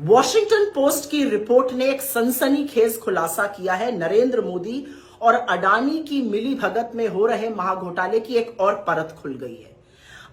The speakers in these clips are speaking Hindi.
वॉशिंगटन पोस्ट की रिपोर्ट ने एक सनसनीखेज खुलासा किया है। नरेंद्र मोदी और अडानी की मिलीभगत में हो रहे महाघोटाले की एक और परत खुल गई है।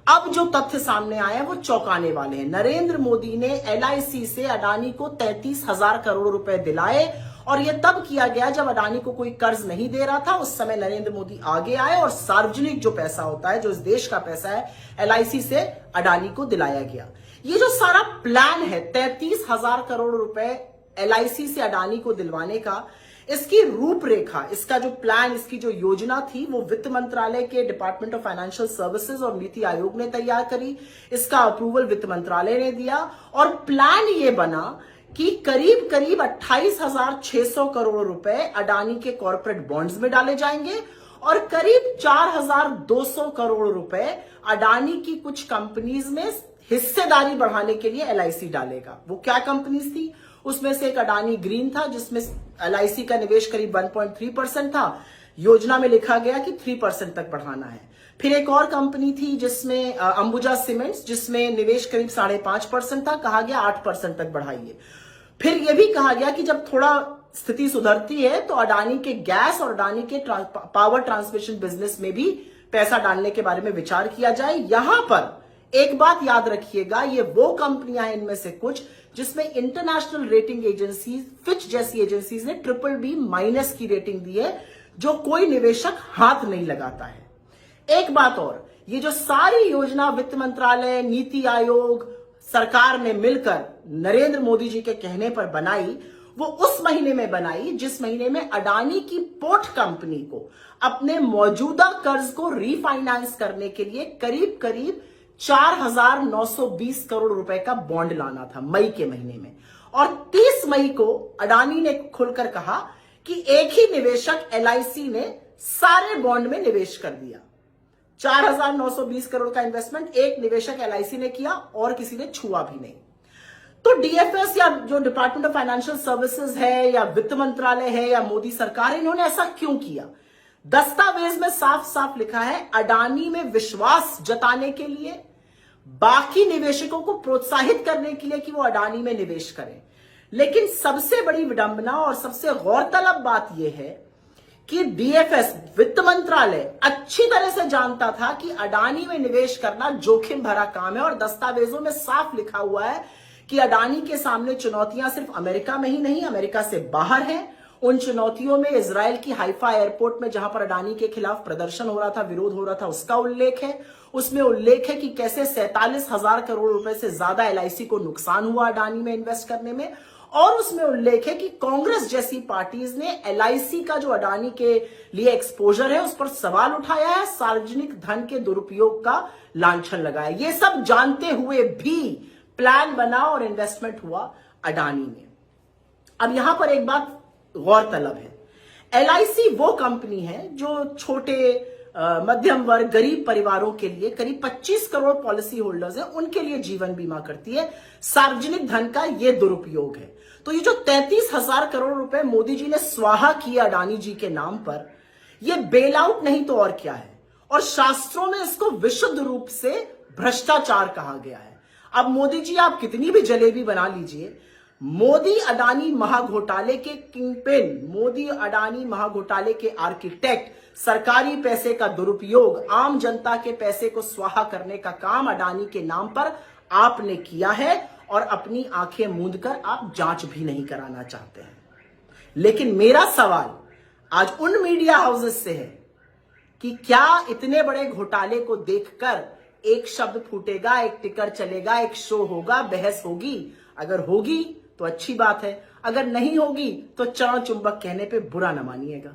अब जो तथ्य सामने आए हैं वो चौंकाने वाले हैं। नरेंद्र मोदी ने एलआईसी से अडानी को 33,000 करोड़ रुपए दिलाए और यह तब किया गया जब अडानी को कोई कर्ज नहीं दे रहा था। उस समय नरेंद्र मोदी आगे आए और सार्वजनिक जो पैसा होता है, जो इस देश का पैसा है, एलआईसी से अडानी को दिलाया गया। ये जो सारा प्लान है 33,000 करोड़ रुपए एलआईसी से अडानी को दिलवाने का, इसकी रूपरेखा, इसका जो प्लान, इसकी जो योजना थी वो वित्त मंत्रालय के डिपार्टमेंट ऑफ फाइनेंशियल सर्विसेज और नीति आयोग ने तैयार करी। इसका अप्रूवल वित्त मंत्रालय ने दिया और प्लान ये बना कि करीब करीब 28,600 करोड़ रुपए अडानी के कॉर्पोरेट बॉन्ड्स में डाले जाएंगे और करीब 4,200 करोड़ रुपए अडानी की कुछ कंपनीज में हिस्सेदारी बढ़ाने के लिए एलआईसी डालेगा। वो क्या कंपनीज थी? उसमें से एक अडानी ग्रीन था जिसमें एलआईसी का निवेश करीब 1.3% था। योजना में लिखा गया कि 3% तक बढ़ाना है। फिर एक और कंपनी थी जिसमें अंबुजा सीमेंट्स, जिसमें निवेश करीब 5.5% था। कहा गया 8% तक बढ़ाइए। फिर यह भी कहा गया कि जब थोड़ा स्थिति सुधरती है तो अडानी के गैस और अडानी के पावर ट्रांसमिशन बिजनेस में भी पैसा डालने के बारे में विचार किया जाए। यहां पर एक बात याद रखिएगा, ये वो कंपनियां हैं इनमें से कुछ जिसमें इंटरनेशनल रेटिंग एजेंसी फिच जैसी एजेंसीज ने BBB- की रेटिंग दी है, जो कोई निवेशक हाथ नहीं लगाता है। एक बात और, ये जो सारी योजना वित्त मंत्रालय, नीति आयोग, सरकार ने मिलकर नरेंद्र मोदी जी के कहने पर बनाई, वो उस महीने में बनाई जिस महीने में अडानी की पोर्ट कंपनी को अपने मौजूदा कर्ज को रीफाइनेंस करने के लिए करीब करीब 4,920 करोड़ रुपए का बॉन्ड लाना था, मई के महीने में। और 30 मई को अडानी ने खुलकर कहा कि एक ही निवेशक एलआईसी ने सारे बॉन्ड में निवेश कर दिया। 4,920 करोड़ का इन्वेस्टमेंट एक निवेशक एलआईसी ने किया और किसी ने छुआ भी नहीं। तो डीएफएस या जो डिपार्टमेंट ऑफ फाइनेंशियल सर्विसेज है या वित्त मंत्रालय है या मोदी सरकार है, इन्होंने ऐसा क्यों किया? दस्तावेज में साफ साफ लिखा है, अडानी में विश्वास जताने के लिए, बाकी निवेशकों को प्रोत्साहित करने के लिए कि वो अडानी में निवेश करें। लेकिन सबसे बड़ी विडंबना और सबसे गौरतलब बात यह है कि डीएफएस, वित्त मंत्रालय, अच्छी तरह से जानता था कि अडानी में निवेश करना जोखिम भरा काम है और दस्तावेजों में साफ लिखा हुआ है कि अडानी के सामने चुनौतियां सिर्फ अमेरिका में ही नहीं, अमेरिका से बाहर हैं। उन चुनौतियों में इजराइल की हाइफा एयरपोर्ट में जहां पर अडानी के खिलाफ प्रदर्शन हो रहा था, विरोध हो रहा था, उसका उल्लेख है। उसमें उल्लेख है कि कैसे 47,000 करोड़ रुपए से ज्यादा एलआईसी को नुकसान हुआ अडानी में इन्वेस्ट करने में। और उसमें उल्लेख है कि कांग्रेस जैसी पार्टीज ने एलआईसी का जो अडानी के लिए एक्सपोजर है उस पर सवाल उठाया है, सार्वजनिक धन के दुरुपयोग का लांछन लगाया। ये सब जानते हुए भी प्लान बना और इन्वेस्टमेंट हुआ अडानी में। अब यहां पर एक बात गौरतलब है, एलआईसी वो कंपनी है जो छोटे मध्यम वर्ग, गरीब परिवारों के लिए, करीब 25 करोड़ पॉलिसी होल्डर्स हैं, उनके लिए जीवन बीमा करती है। सार्वजनिक धन का यह दुरुपयोग है। तो ये जो 33,000 करोड़ रुपए मोदी जी ने स्वाहा किया अडानी जी के नाम पर, यह बेल आउट नहीं तो और क्या है। और शास्त्रों में इसको विशुद्ध रूप से भ्रष्टाचार कहा गया है। अब मोदी जी आप कितनी भी जलेबी बना लीजिए, मोदी अडानी महाघोटाले के किंगपिन, मोदी अडानी महाघोटाले के आर्किटेक्ट, सरकारी पैसे का दुरुपयोग, आम जनता के पैसे को स्वाहा करने का काम अडानी के नाम पर आपने किया है और अपनी आंखें मूंदकर आप जांच भी नहीं कराना चाहते हैं। लेकिन मेरा सवाल आज उन मीडिया हाउसेस से है कि क्या इतने बड़े घोटाले को देखकर एक शब्द फूटेगा, एक टिकर चलेगा, एक शो होगा, बहस होगी? अगर होगी तो अच्छी बात है, अगर नहीं होगी तो चरण चुंबक कहने पे बुरा न मानिएगा।